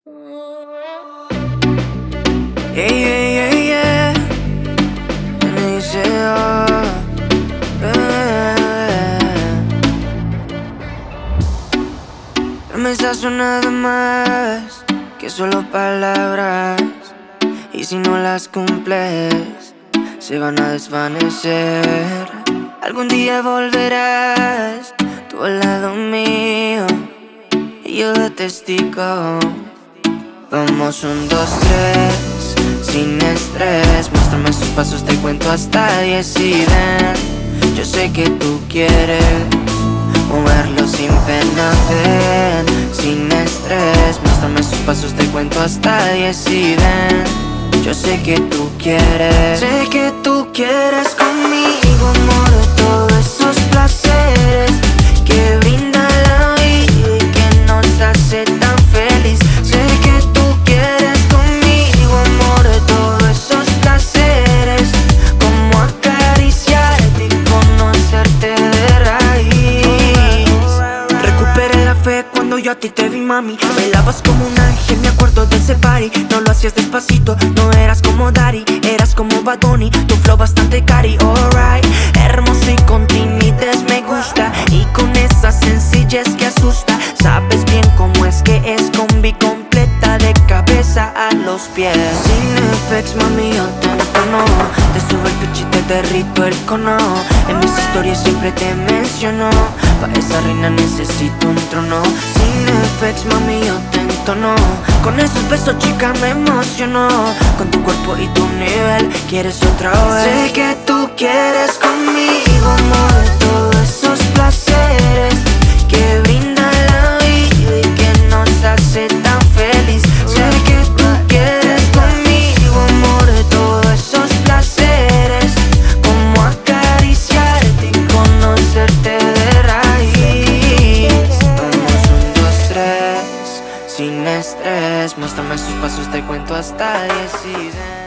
Yeah, yeah, yeah, yeah. Me dice, oh, promesas son nada más que solo palabras, y si no las cumples se van a desvanecer. Algún día volverás tú al lado mío y yo de testigo. Vamos 1, 2, 3, sin estrés. Muéstrame sus pasos, te cuento hasta 10 y ven. Yo sé que tú quieres moverlo sin pena, ven. Sin estrés, muéstrame sus pasos, te cuento hasta 10 y ven. Yo sé que tú quieres. Sé que tú quieres conmigo, amor, de todos esos placeres que brinda la vida y que nos hace tan feliz. Sé que tú quieres conmigo, amor, de todos esos placeres, como acariciarte y conocerte de raíz. Recuperé la fe cuando yo a ti te vi, mami. Bailabas como un ángel, me acuerdo de ese party. No lo hacías despacito, no eras como Daddy, eras como Bad Bunny, tu flow bastante cari, alright. Hermoso y con timidez me gusta, y con esa sencillez que asusta. Sabes bien cómo es que es combi completa de cabeza a los pies. Sin effects, mami, yo te entono, te subo el pitch y te derrito el cono. En mis historias siempre te menciono, pa' esa reina necesito un trono. Sin effects, mami, yo te entono, con esos besos, chica, me emocionó. Con tu cuerpo y tu nivel, quieres otra vez. Sé que tú quieres conmigo, amor, de todos esos placeres que brinda la vida y que nos hace tan feliz. Sé que tú quieres conmigo, amor, de todos esos placeres, como acariciarte y conocerte de raíz. Vamos 1, 2, 3, sin estrés. Muéstrame sus pasos, te cuento hasta 10 y ven.